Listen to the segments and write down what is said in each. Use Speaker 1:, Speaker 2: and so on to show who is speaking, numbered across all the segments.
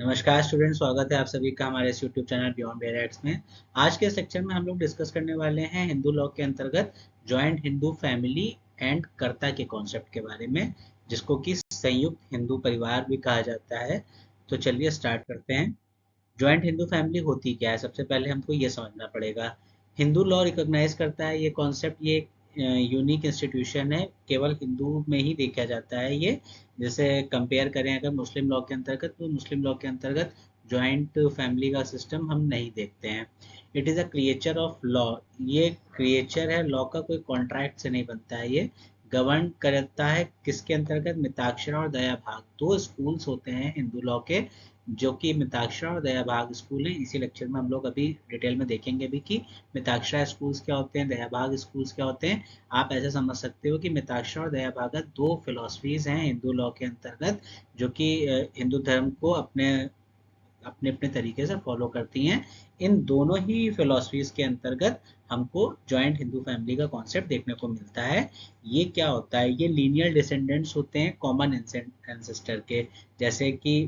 Speaker 1: नमस्कार स्टूडेंट, स्वागत है आप सभी का हमारे इस यूट्यूब चैनल बियॉन्ड वेरिएट्स में। आज के सेक्शन में हम लोग डिस्कस करने वाले हैं हिंदू लॉ के अंतर्गत जॉइंट हिंदू फैमिली एंड कर्ता के कॉन्सेप्ट के बारे में, जिसको कि संयुक्त हिंदू परिवार भी कहा जाता है। तो चलिए स्टार्ट करते हैं। जॉइंट हिंदू फैमिली होती क्या है, सबसे पहले हमको ये समझना पड़ेगा। हिंदू लॉ रिकॉग्नाइज करता है ये कॉन्सेप्ट, ये यूनिक इंस्टीट्यूशन है, केवल हिंदू में ही देखा जाता है ये। जैसे कंपेयर करें अगर मुस्लिम लॉ के अंतर्गत, तो मुस्लिम लॉ के अंतर्गत जॉइंट फैमिली का सिस्टम हम नहीं देखते हैं। It is a creature of law, ये क्रिएचर है लॉ का, कोई कॉन्ट्रैक्ट से नहीं बनता है ये। गवर्न करता है किसके अंतर्गत? मिताक्षरा और दया भाग, दो स्कूल्स होते हैं हिंदू लॉ के, जो कि मिताक्षरा और दया भाग स्कूल हैं। इसी लेक्चर में हम लोग अभी डिटेल में देखेंगे भी कि मिताक्षरा स्कूल्स क्या होते हैं, दया भाग स्कूल्स क्या होते हैं। आप ऐसे समझ सकते हो कि मिताक्षरा और दया भाग दो फिलोसफीज हैं हिंदू लॉ के अंतर्गत, जो कि हिंदू धर्म को अपने अपने अपने तरीके से फॉलो करती हैं। इन दोनों ही फिलोसफीज के अंतर्गत हमको जॉइंट हिंदू फैमिली का कॉन्सेप्ट देखने को मिलता है। ये क्या होता है? ये लीनियर डिसेंडेंट्स होते हैं कॉमन एंसेस्टर के। जैसे कि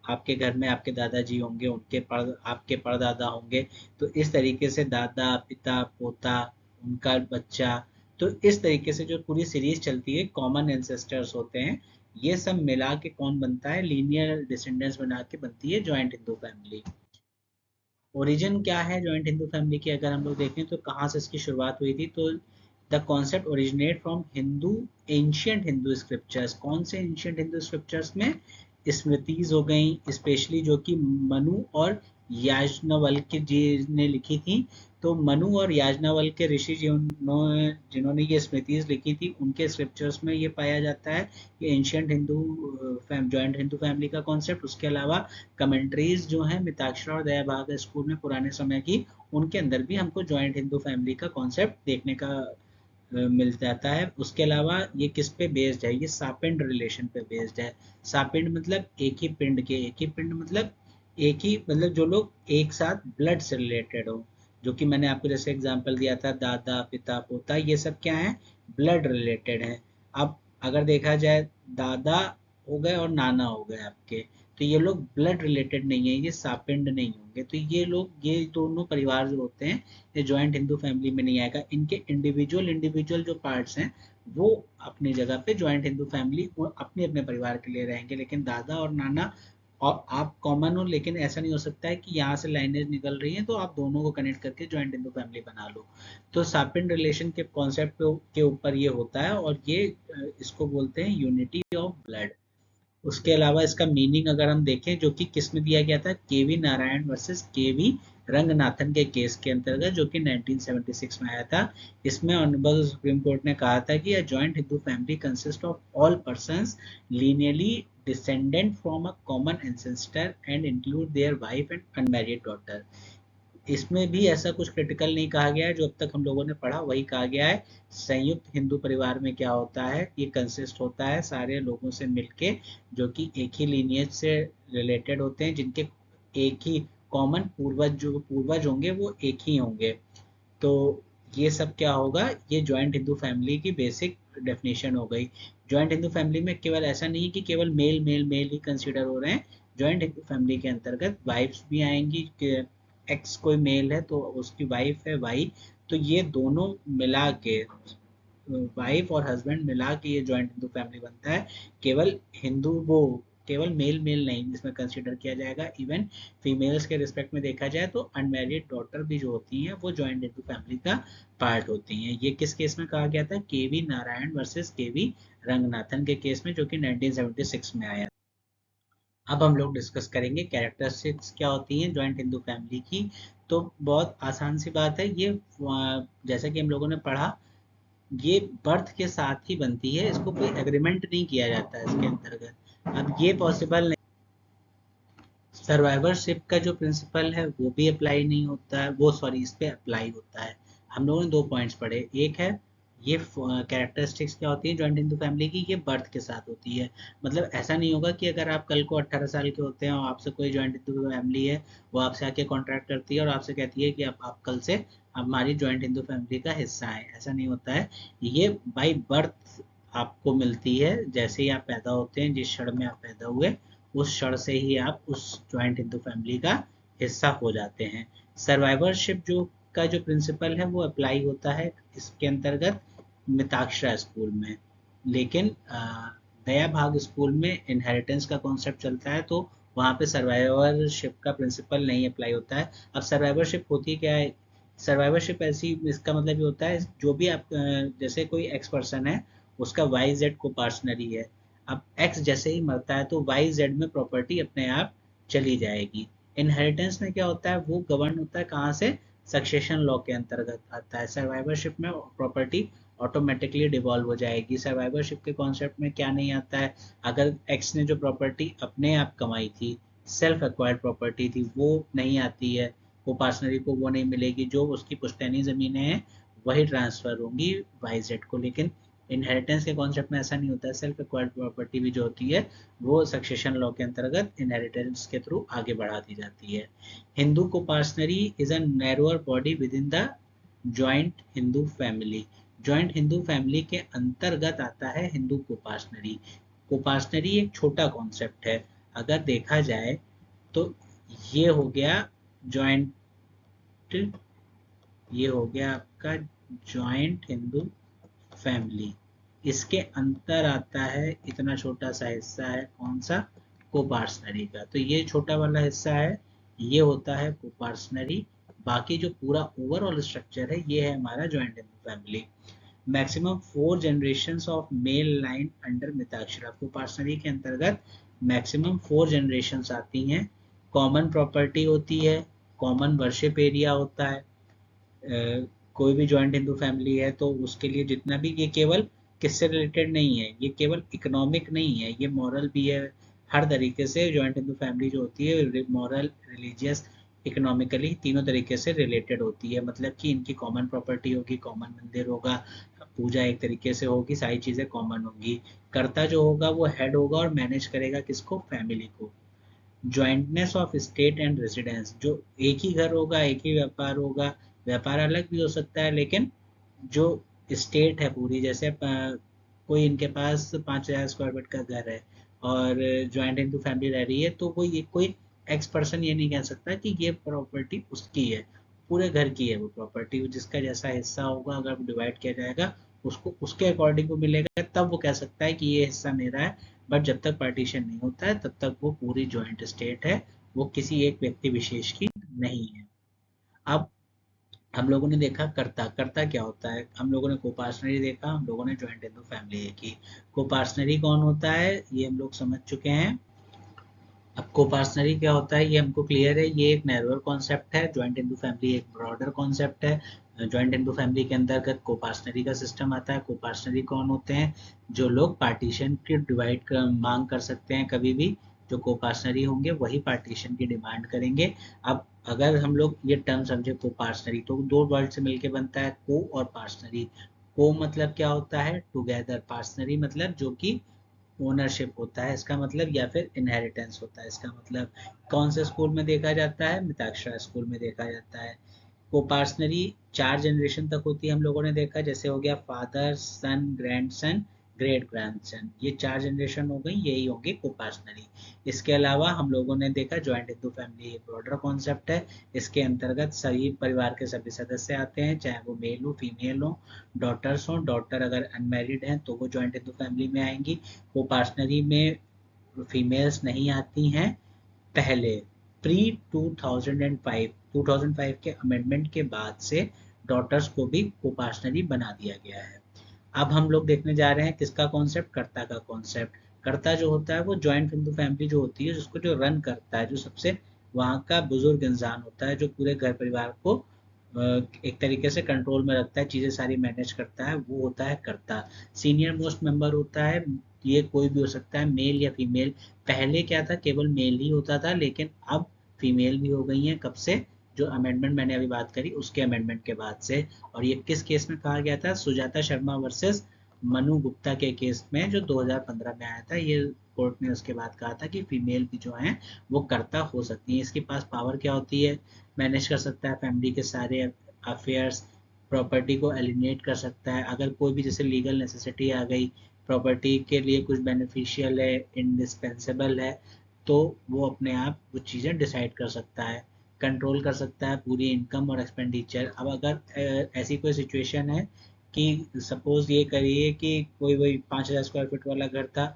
Speaker 1: आपके घर में आपके दादाजी होंगे, आपके परदादा होंगे, तो इस तरीके से दादा, पिता, पोता, उनका बच्चा, तो इस तरीके से जो पूरी सीरीज चलती है, कॉमन एंसेस्टर्स होते हैं। ये सब मिला के कौन बनता है? लीनियर डिसेंडेंट्स बना के बनती है जॉइंट हिंदू फैमिली। ओरिजिन क्या है जॉइंट हिंदू फैमिली की, अगर हम लोग देखें तो कहाँ से इसकी शुरुआत हुई थी? तो the concept originate from Hindu ancient Hindu scriptures. कौन से एंशियंट हिंदू स्क्रिप्चर्स में? स्मृतिज हो गई, स्पेशली जो कि मनु और याज्ञवल्क्य जी ने लिखी थी। तो मनु और याज्ञवल्क्य ऋषि जिन्होंने ये स्मृतिज लिखी थी, उनके स्क्रिप्चर्स में ये पाया जाता है कि ancient Hindu joint Hindu family का कॉन्सेप्ट। उसके अलावा कमेंट्रीज जो हैं मिताक्षरा और दया भाग स्कूल में पुराने समय की, उनके अंदर भी हमको जॉइंट हिंदू फैमिली का कॉन्सेप्ट देखने का मिल जाता है। उसके अलावा ये किस पे बेस्ड है? ये सापिंड रिलेशन पे बेस्ड है। सापिंड मतलब एक ही पिंड के, एक ही पिंड मतलब एक ही, मतलब जो लोग एक साथ ब्लड से रिलेटेड हो, जो कि मैंने आपको जैसे एग्जांपल दिया था, दादा, पिता, पोता, ये सब क्या है? ब्लड रिलेटेड है। अब अगर देखा जाए, दादा हो गए और नाना हो गए आपके, तो ये लोग ब्लड रिलेटेड नहीं है, ये सापिंड नहीं होंगे। तो ये लोग, ये दोनों परिवार जो होते हैं, ये जॉइंट हिंदू फैमिली में नहीं आएगा। इनके इंडिविजुअल इंडिविजुअल जो पार्ट्स हैं, वो अपनी जगह पे जॉइंट हिंदू फैमिली वो अपने अपने परिवार के लिए रहेंगे। लेकिन दादा और नाना और आप कॉमन हो, लेकिन ऐसा नहीं हो सकता है कि यहाँ से लाइनेज निकल रही है तो आप दोनों को कनेक्ट करके जॉइंट हिंदू फैमिली बना लो। तो सापिन रिलेशन के कॉन्सेप्ट के ऊपर ये होता है, और ये इसको बोलते हैं यूनिटी ऑफ ब्लड। उसके अलावा इसका मीनिंग अगर हम देखें, जो कि किस में दिया गया था, केवी नारायण वर्सेस केवी रंगनाथन के केस के अंतर्गत, जो कि 1976 में आया था। इसमें ऑनरेबल सुप्रीम कोर्ट ने कहा था कि a joint Hindu family consist of all persons lineally descendant from a common ancestor and include their wife and unmarried daughter. इसमें भी ऐसा कुछ क्रिटिकल नहीं कहा गया है, जो अब तक हम लोगों ने पढ़ा वही कहा गया है। संयुक्त हिंदू परिवार में क्या होता है? ये कंसिस्ट होता है सारे लोगों से मिलके, जो कि एक ही लीनियज से रिलेटेड होते हैं, जिनके एक ही कॉमन पूर्वज, जो पूर्वज होंगे वो एक ही होंगे। तो ये सब क्या होगा? ये जॉइंट हिंदू फैमिली की बेसिक डेफिनेशन हो गई। जॉइंट हिंदू फैमिली में केवल ऐसा नहीं है कि केवल मेल मेल मेल ही कंसिडर हो रहे हैं। जॉइंट हिंदू फैमिली के अंतर्गत वाइफ्स भी आएंगी। एक्स कोई मेल है तो उसकी वाइफ है वाई, तो ये दोनों मिला के, वाइफ और हस्बैंड मिला के ये जॉइंट हिंदू फैमिली बनता है। केवल हिंदू वो केवल मेल मेल नहीं इसमें कंसिडर किया जाएगा। इवन फीमेल्स के रिस्पेक्ट में देखा जाए तो अनमैरिड डॉटर भी जो होती हैं वो जॉइंट हिंदू फैमिली का पार्ट होती हैं। ये किस केस में कहा गया था? केवी नारायण वर्सेस केवी रंगनाथन के केस में, जो कि 1976 में आया। अब हम लोग डिस्कस करेंगे कैरेक्टरिस्टिक्स क्या होती हैं जॉइंट हिंदू फैमिली की। तो बहुत आसान सी बात है ये, जैसा कि हम लोगों ने पढ़ा, ये बर्थ के साथ ही बनती है, इसको कोई एग्रीमेंट नहीं किया जाता है इसके अंतर्गत। अब ये पॉसिबल नहीं। सर्वाइवरशिप का जो प्रिंसिपल है वो भी अप्लाई नहीं होता है, वो सॉरी इस पे अप्लाई होता है। हम लोगों ने दो पॉइंट्स पढ़े, एक है ये कैरेक्टरिस्टिक्स क्या होती है जॉइंट हिंदू फैमिली की, ये बर्थ के साथ होती है। मतलब ऐसा नहीं होगा कि अगर आप कल को 18 साल के होते हैं और आपसे कोई जॉइंट हिंदू फैमिली है, वो आपसे आके कॉन्ट्रैक्ट करती है और आपसे कहती है कि आप कल से हमारी जॉइंट हिंदू फैमिली का हिस्सा है, ऐसा नहीं होता है। ये बाई बर्थ आपको मिलती है, जैसे ही आप पैदा होते हैं, जिस क्षण में आप पैदा हुए उस क्षण से ही आप उस जॉइंट हिंदू फैमिली का हिस्सा हो जाते हैं। सर्वाइवरशिप जो प्रिंसिपल है वो अप्लाई होता है इसके अंतर्गत मिताक्षरा स्कूल में, लेकिन दया भाग स्कूल में इनहेरिटेंस का कॉन्सेप्ट चलता है, तो वहाँ पे सर्वाइवरशिप का प्रिंसिपल नहीं अप्लाई होता है। अब सर्वाइवरशिप होती क्या है? सर्वाइवरशिप ऐसी, इसका मतलब ये होता है जो भी आप जैसे कोई एक्स पर्सन है, उसका वाई जेड को पार्टनरी है। अब एक्स जैसे ही मरता है तो वाई जेड में प्रॉपर्टी अपने आप चली जाएगी। इनहेरिटेंस में क्या होता है, वो गवर्न होता है कहाँ से? सक्सेशन लॉ के अंतर्गत आता है। सर्वाइवरशिप में प्रॉपर्टी ऑटोमेटिकली डिवॉल्व हो जाएगी। सर्वाइवरशिप के कॉन्सेप्ट में क्या नहीं आता है, अगर एक्स ने जो प्रॉपर्टी अपने आप कमाई थी, सेल्फ एक्वायर्ड प्रॉपर्टी थी, वो नहीं आती है, वो पार्टनरी को वो नहीं मिलेगी। जो उसकी पुश्तैनी ज़मीनें हैं वही ट्रांसफ़र होंगी वाई जेड को। लेकिन इनहेरिटेंस के कॉन्सेप्ट में ऐसा नहीं होता है। सेल्फ एक्वायर्ड प्रॉपर्टी भी जो होती है वो सक्सेशन लॉ के अंतर्गत इनहेरिटेंस के थ्रू आगे बढ़ा दी जाती है। हिंदू को parcenary is a narrower body within the joint Hindu family. Joint Hindu family के अंतर्गत आता है हिंदू कोपार्सनरी। कोपार्सनरी एक छोटा कॉन्सेप्ट है अगर देखा जाए तो। ये हो गया जॉइंट, ये हो गया आपका जॉइंट हिंदू फैमिली। इसके अंतर आता है इतना छोटा सा हिस्सा है, कौन सा? कोपार्सनरी का। तो ये छोटा वाला हिस्सा है, ये होता है कोपार्सनरी। बाकी जो पूरा ओवरऑल स्ट्रक्चर है ये है हमारा joint Hindu family. Maximum 4 generations of male line under Mitakshara. Coparcenary के अंतर्गत मैक्सिमम 4 जनरेशंस आती हैं। कॉमन प्रॉपर्टी होती है, कॉमन वर्शिप एरिया होता है। कोई भी जॉइंट हिंदू फैमिली है तो उसके लिए जितना भी, ये केवल किससे रिलेटेड नहीं है, ये केवल इकोनॉमिक नहीं है, ये मॉरल भी है। हर तरीके से जॉइंट हिंदू फैमिली जो होती है मॉरल, रिलीजियस, इकोनॉमिकली तीनों तरीके से रिलेटेड होती है। मतलब कि इनकी कॉमन प्रॉपर्टी होगी, कॉमन मंदिर होगा, पूजा एक तरीके से होगी, सारी चीज़ें कॉमन होंगी। कर्ता जो होगा वो हेड होगा और मैनेज करेगा किसको? फैमिली को। Jointness of state and residence, जो एक ही घर होगा, एक ही व्यापार होगा, व्यापार अलग भी हो सकता है, लेकिन जो स्टेट है पूरी, जैसे कोई इनके पास 5,000 स्क्वायर फीट का घर है और जॉइंट हिंदू फैमिली रह रही है, तो वो ये कोई एक्स पर्सन ये नहीं कह सकता कि ये प्रॉपर्टी उसकी है। पूरे घर की है वो प्रॉपर्टी, जिसका जैसा हिस्सा होगा अगर डिवाइड किया जाएगा उसको उसके अकॉर्डिंग को मिलेगा, तब वो कह सकता है कि ये हिस्सा मेरा है। बट जब तक पार्टीशन नहीं होता है तब तक वो पूरी जॉइंट स्टेट है, वो किसी एक व्यक्ति विशेष की नहीं है। अब हम लोगों ने देखा कर्ता। कर्ता क्या होता है? हम लोगों ने कोपार्सनरी देखा, हम लोगों ने जॉइंट हिंदू फैमिली देखी। कोपार्सनरी कौन होता है ये हम लोग समझ चुके हैं। अब कोपार्सनरी क्या होता है ये हमको क्लियर है, ये एक नैरोअर कॉन्सेप्ट है। जॉइंट हिंदू फैमिली एक ब्रॉडर कॉन्सेप्ट है। जॉइंट हिंदू फैमिली के अंतर्गत कोपार्सनरी का सिस्टम आता है। कोपार्सनरी कौन होते हैं? जो लोग पार्टीशन की डिवाइड कर मांग कर सकते हैं, कभी भी जो कोपार्सनरी होंगे वही पार्टीशन की डिमांड करेंगे। अब अगर हम लोग ये टर्म समझे कोपार्सनरी, तो दो वर्ड से मिलके बनता है, को और पार्सनरी। को मतलब क्या होता है? टुगेदर। पार्सनरी मतलब जो कि ओनरशिप होता है इसका मतलब, या फिर इनहेरिटेंस होता है इसका मतलब। कौन से स्कूल में देखा जाता है? मिताक्षरा स्कूल में देखा जाता है। कोपार्सनरी 4 जनरेशन तक होती है, हम लोगों ने देखा, जैसे हो गया फादर सन ग्रैंडसन ग्रेट ग्रैंडसन, ये 4 जनरेशन हो गई, यही होंगे कोपार्सनरी। इसके अलावा हम लोगों ने देखा जॉइंट हिंदू फैमिली एक ब्रॉडर कॉन्सेप्ट है। इसके अंतर्गत सभी परिवार के सभी सदस्य आते हैं, चाहे वो मेल हो फीमेल हो, डॉटर्स हो, डॉटर अगर अनमेरिड हैं तो वो जॉइंट हिंदू फैमिली में आएंगी। कोपार्सनरी में फीमेल्स नहीं आती हैं। पहले प्री 2005 के अमेंडमेंट के बाद से डॉटर्स को भी कोपार्सनरी बना दिया गया है। अब हम लोग देखने जा रहे हैं किसका कॉन्सेप्ट? कर्ता का कॉन्सेप्ट। कर्ता जो होता है वो जॉइंट हिंदू फैमिली जो होती है, जिसको जो रन करता है, जो सबसे वहाँ का बुजुर्ग इंसान होता है, जो पूरे घर परिवार को एक तरीके से कंट्रोल में रखता है, चीज़ें सारी मैनेज करता है, वो होता है कर्ता। सीनियर मोस्ट मेंबर होता है, ये कोई भी हो सकता है, मेल या फीमेल। पहले क्या था, केवल मेल ही होता था, लेकिन अब फीमेल भी हो गई हैं। कब से? जो अमेंडमेंट मैंने अभी बात करी उसके अमेंडमेंट के बाद से। और ये किस केस में कहा गया था? सुजाता शर्मा वर्सेस मनु गुप्ता के केस में, जो 2015 में आया था। ये कोर्ट ने उसके बाद कहा था कि फीमेल भी जो हैं वो कर्ता हो सकती हैं। इसके पास पावर क्या होती है? मैनेज कर सकता है फैमिली के सारे अफेयर्स, प्रॉपर्टी को एलिनेट कर सकता है। अगर कोई भी जैसे लीगल नेसेसिटी आ गई, प्रॉपर्टी के लिए कुछ बेनिफिशियल है, इंडिस्पेंसेबल है, तो वो अपने आप वो चीज़ें डिसाइड कर सकता है, कंट्रोल कर सकता है पूरी इनकम और एक्सपेंडिचर। अब अगर ऐसी कोई सिचुएशन है कि सपोज ये करिए कि कोई वही 5,000 स्क्वायर फीट वाला घर था,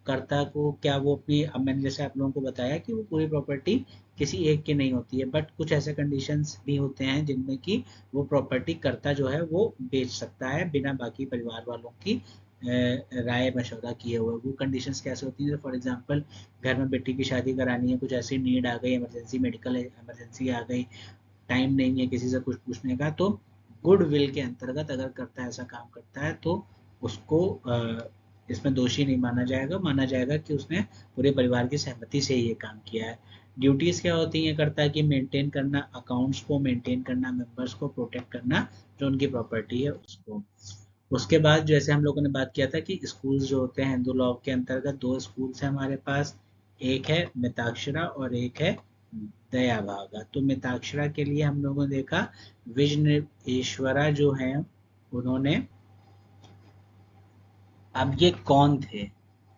Speaker 1: कर्ता को क्या वो अपनी, अब मैंने जैसे आप लोगों को बताया कि वो पूरी प्रॉपर्टी किसी एक की नहीं होती है, बट कुछ ऐसे कंडीशंस भी होते हैं जिनमें कि वो प्रॉपर्टी कर्ता जो है वो बेच सकता है बिना बाकी परिवार वालों की राय मशवरा किए हुए। वो कंडीशंस कैसे होती हैं, फॉर एग्जांपल घर में बेटी की शादी करानी है, कुछ ऐसी नीड आ गई, इमरजेंसी मेडिकल इमरजेंसी आ गई, टाइम नहीं है किसी से कुछ पूछने का, तो गुड विल के अंतर्गत अगर करता ऐसा काम करता है तो उसको इसमें दोषी नहीं माना जाएगा, माना जाएगा कि उसने पूरे परिवार की सहमति से ही ये काम किया है। ड्यूटीज क्या होती हैं करता है कि मेंटेन करना, अकाउंट्स को मेंटेन करना, मेंबर्स को प्रोटेक्ट करना, जो उनकी प्रॉपर्टी है उसको। उसके बाद जैसे हम लोगों ने बात किया था कि स्कूल्स जो होते हैं हिंदू लॉ के अंतर्गत, दो स्कूल्स हैं हमारे पास, एक है मिताक्षरा और एक है दया भागा। तो मिताक्षरा के लिए हम लोगों ने देखा विजनेश्वरा जो हैं उन्होंने, अब ये कौन थे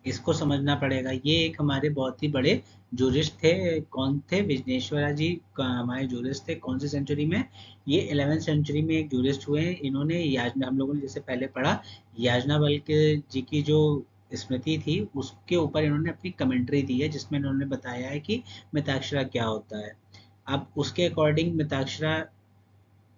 Speaker 1: इसको समझना पड़ेगा। ये एक हमारे बहुत ही बड़े जूरिस्ट थे। कौन थे? विजनेश्वरा जी हमारे जूरिस्ट थे। कौन सी सेंचुरी में? ये 11वीं सेंचुरी में एक जूरिस्ट हुए हैं। इन्होंने याजना, हम लोगों ने जैसे पहले पढ़ा, याज्ञवल्क्य जी की जो स्मृति थी उसके ऊपर इन्होंने अपनी कमेंट्री दी है, जिसमें इन्होंने बताया है कि मिताक्षरा क्या होता है। अब उसके अकॉर्डिंग मिताक्षरा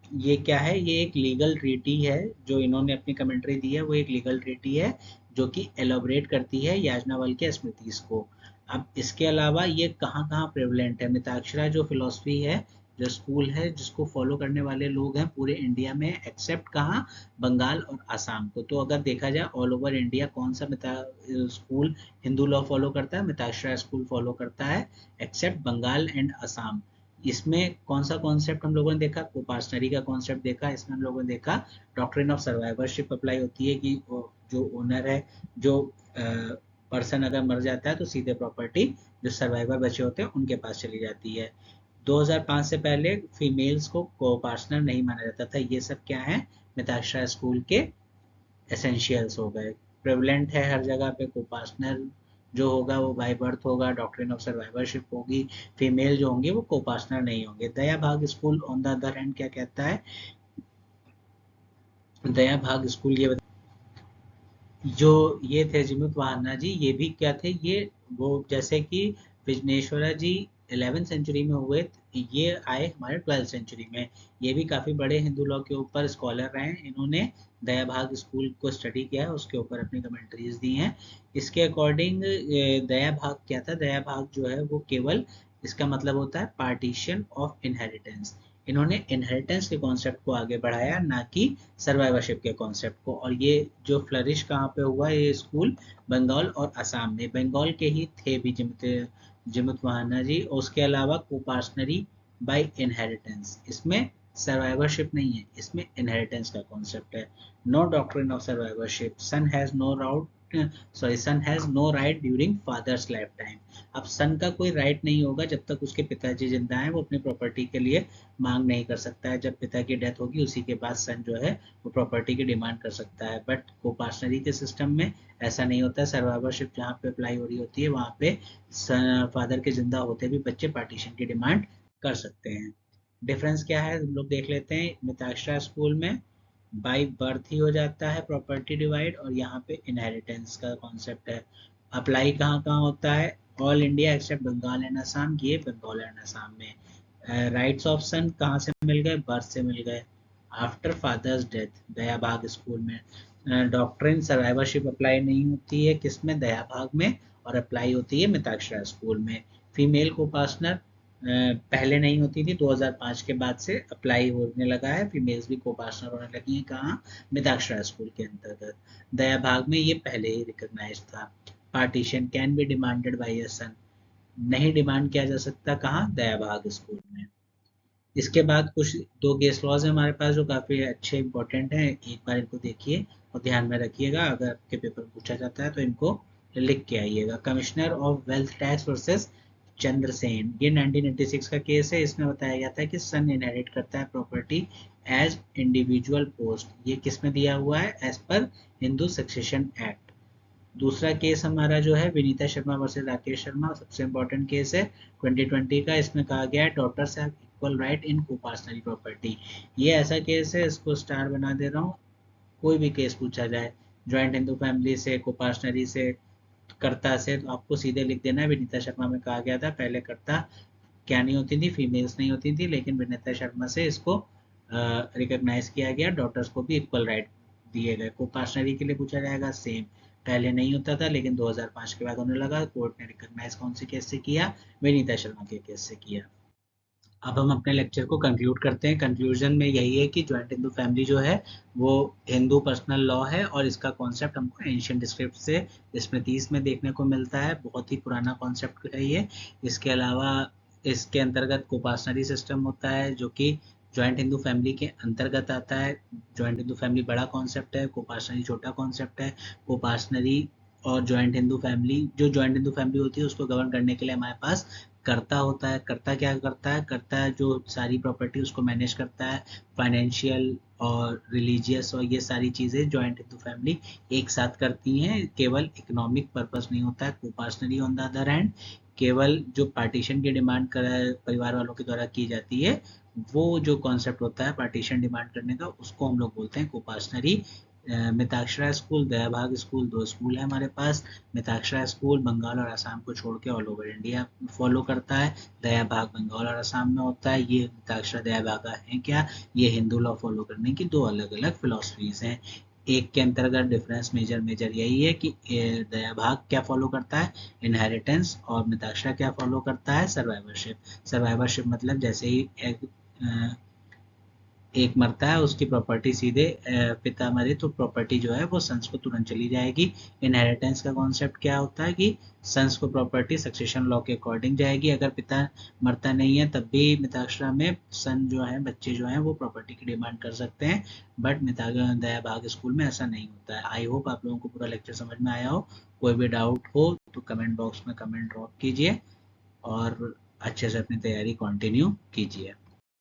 Speaker 1: ये क्या है? ये एक लीगल ट्रीटी है जो इन्होंने अपनी कमेंट्री दी है, वो एक लीगल ट्रीटी है जो कि एलोबरेट करती है याज्ञवल्क्य स्मृतिज को। अब इसके अलावा ये कहाँ कहाँ प्रेवलेंट है? मिताक्षरा जो फिलोसफी है, जो स्कूल है, जिसको फॉलो करने वाले लोग हैं पूरे इंडिया में, एक्सेप्ट कहाँ? बंगाल और आसाम को। तो अगर देखा जाए ऑल ओवर इंडिया कौन सा स्कूल हिंदू लॉ फॉलो करता है? मिताक्षरा स्कूल फॉलो करता है, एक्सेप्ट बंगाल एंड आसाम। इसमें कौन सा कॉन्सेप्ट हम लोगों ने देखा? कोपार्सनरी का कॉन्सेप्ट देखा। इसमें हम लोगों ने देखा डॉक्ट्रिन ऑफ सर्वाइवरशिप अप्लाई होती है कि जो ओनर है, जो पर्सन अगर मर जाता है तो सीधे प्रॉपर्टी जो सर्वाइवर बचे होते हैं उनके पास चली जाती है। 2005 से पहले फीमेल्स को कोपार्सनर नहीं माना जाता था। ये सब क्या है? मिताक्षरा स्कूल के एसेंशियल्स हो गए। प्रेवलेंट है हर जगह पे। कोपार्सनर जो होगा वो बाय बर्थ होगा, डॉक्ट्रिन ऑफ सर्वाइवरशिप होगी, फीमेल जो होंगे वो कोपार्सनर नहीं होंगे। दया भाग school on the other hand क्या कहता है? दया भाग स्कूल ये जो ये थे जिमुत वाहना जी, ये भी क्या थे? ये वो जैसे कि विघ्नेश्वरा जी 11वीं सेंचुरी में हुए, ये आए हमारे 12वीं सेंचुरी में। ये भी काफी बड़े हिंदू लॉ के ऊपर स्कॉलर रहे हैं। इन्होंने दया भाग स्कूल को स्टडी किया है, उसके ऊपर अपनी कमेंट्रीज दी हैं। इसके अकॉर्डिंग दया भाग क्या था? दया भाग जो है वो केवल, इसका मतलब होता है पार्टीशन ऑफ इनहेरिटेंस। इन्होंने इनहेरिटेंस के कॉन्सेप्ट को आगे बढ़ाया, ना कि सर्वाइवरशिप के कॉन्सेप्ट को। और ये जो फ्लरिश कहाँ पे हुआ ये स्कूल? बंगाल और असम में। बंगाल के ही थे भी जिमुत वाहना जी। और उसके अलावा कोपार्सनरी बाय इनहेरिटेंस, इसमें सर्वाइवरशिप नहीं है, इसमें इनहेरिटेंस का कॉन्सेप्ट है। No doctrine of survivorship. Son has no rout, sorry, son has no right during father's lifetime. अब सन का कोई राइट नहीं होगा जब तक उसके पिताजी जिंदा हैं। वो अपनी प्रॉपर्टी के लिए मांग नहीं कर सकता है। जब पिता की डेथ होगी उसी के बाद सन जो है वो प्रॉपर्टी की डिमांड कर सकता है। बट कोपार्सनरी के सिस्टम में ऐसा नहीं होता है। सर्वाइवरशिप जहाँ पे अप्लाई हो रही होती है वहाँ पे फादर के जिंदा होते भी बच्चे पार्टीशन की डिमांड कर सकते हैं। डिफरेंस क्या है हम लोग देख लेते हैं। मिताक्षरा स्कूल में बाई बर्थ ही हो जाता है प्रॉपर्टी डिवाइड, और यहाँ पे इनहेरिटेंस का कॉन्सेप्ट है। अप्लाई कहाँ कहाँ होता है? All India except Bengal and Assam. ये बंगाल एंड असम में। राइट्स ऑफ सन कहाँ से मिल गए? बर्थ से मिल गए, आफ्टर फादर्स डेथ। दया भाग स्कूल में डॉक्ट्रिन सर्वाइवरशिप अप्लाई नहीं होती है, किसमें? दया भाग में। और अप्लाई होती है मिताक्षरा स्कूल में। फीमेल को पार्टनर पहले नहीं होती थी, 2005 के बाद से अप्लाई होने लगा है। फीमेल्स भी को पार्टनर होने लगी हैं। कहाँ? मिताक्षरा स्कूल के अंतर्गत। दया भाग में ये पहले ही रिकॉग्नाइज था। Partition can be demanded by a son, नहीं डिमांड किया जा सकता। कहाँ? दया भाग स्कूल में। इसके बाद कुछ दो केस लॉज हैं हमारे पास जो काफ़ी अच्छे इंपॉर्टेंट हैं। एक बार इनको देखिए और ध्यान में रखिएगा, अगर आपके पेपर पूछा जाता है तो इनको लिख के आइएगा। Commissioner of wealth tax versus Chandrasen, ये 1986 का केस है। इसमें बताया गया था कि सन इनहेरिट करता है प्रॉपर्टी एज इंडिविजुअल पोस्ट। ये किस में दिया हुआ है? As per Hindu succession act. दूसरा केस हमारा जो है विनीता शर्मा वर्सेस राकेश शर्मा, सबसे इम्पोर्टेंट केस है 2020 का। इसमें कहा गया है daughters have equal right in coparcenary property. ये ऐसा केस है, इसको स्टार बना दे रहा हूँ। कोई भी केस पूछा जाए जॉइंट हिंदू फैमिली से, कोपार्सनरी से, कर्ता से, तो आपको सीधे लिख देना है विनीता शर्मा में कहा गया था पहले कर्ता क्या नहीं होती थी, फीमेल्स नहीं होती थी, लेकिन विनीता शर्मा से इसको रिकॉग्नाइज किया गया, डॉटर्स को भी इक्वल राइट दिए गए। कोपार्सनरी के लिए पूछा जाएगा सेम, पहले नहीं होता था लेकिन 2005 के बाद होने लगा। कोर्ट ने रिकॉग्नाइज कौन से केस से किया? विनीता शर्मा के केस से किया। अब हम अपने लेक्चर को कंक्लूड करते हैं। कंक्लूजन में यही है कि जॉइंट हिंदू फैमिली जो है वो हिंदू पर्सनल लॉ है, और इसका कॉन्सेप्ट हमको एंशियंट स्क्रिप्ट से, स्मृतिज में देखने को मिलता है। बहुत ही पुराना कॉन्सेप्ट है ये। इसके अलावा इसके अंतर्गत कोपार्सनरी सिस्टम होता है जो कि जॉइंट हिंदू फैमिली के अंतर्गत आता है। जॉइंट हिंदू फैमिली बड़ा कॉन्सेप्ट है, कोपार्सनरी छोटा कॉन्सेप्ट है। कोपार्सनरी और जॉइंट हिंदू फैमिली, जो जॉइंट हिंदू फैमिली होती है उसको गवर्न करने के लिए हमारे पास कर्ता होता है। कर्ता क्या करता है? कर्ता जो सारी प्रॉपर्टी उसको मैनेज करता है, फाइनेंशियल और रिलीजियस और ये सारी चीज़ें जॉइंट हिंदू फैमिली एक साथ करती हैं। केवल इकोनॉमिक पर्पस नहीं होता है। Coparcenary on the other hand केवल जो पार्टीशन की डिमांड परिवार वालों के द्वारा की जाती है, वो जो कॉन्सेप्ट होता है पार्टीशन डिमांड करने का, उसको हम लोग बोलते हैं कोपार्सनरी। मिताक्षरा स्कूल, दयाभाग स्कूल, दो स्कूल है हमारे पास। मिताक्षरा स्कूल बंगाल और असम को छोड़ के ऑल ओवर इंडिया फॉलो करता है। दयाभाग बंगाल और असम में होता है। ये मिताक्षरा दयाभागा है क्या? ये हिंदू लॉ फॉलो करने की दो अलग अलग फिलोसफीज हैं। एक के अंतर्गत डिफरेंस मेजर मेजर यही है कि दयाभाग क्या फॉलो करता है? इनहेरिटेंस। और मिताक्षरा क्या फॉलो करता है? सर्वाइवरशिप। सर्वाइवरशिप मतलब जैसे ही एक मरता है उसकी प्रॉपर्टी सीधे पिता मरे तो प्रॉपर्टी जो है वो सन्स को तुरंत चली जाएगी। इनहेरिटेंस का कॉन्सेप्ट क्या होता है कि सन्स को प्रॉपर्टी सक्सेशन लॉ के अकॉर्डिंग जाएगी। अगर पिता मरता नहीं है तब भी मिताक्षरा में सन जो है, बच्चे जो हैं वो प्रॉपर्टी की डिमांड कर सकते हैं। बट मिता दया भाग स्कूल में ऐसा नहीं होता है। आई होप आप लोगों को पूरा लेक्चर समझ में आया हो। कोई भी डाउट हो तो कमेंट बॉक्स में कमेंट ड्रॉप कीजिए और अच्छे से अपनी तैयारी कंटिन्यू कीजिए।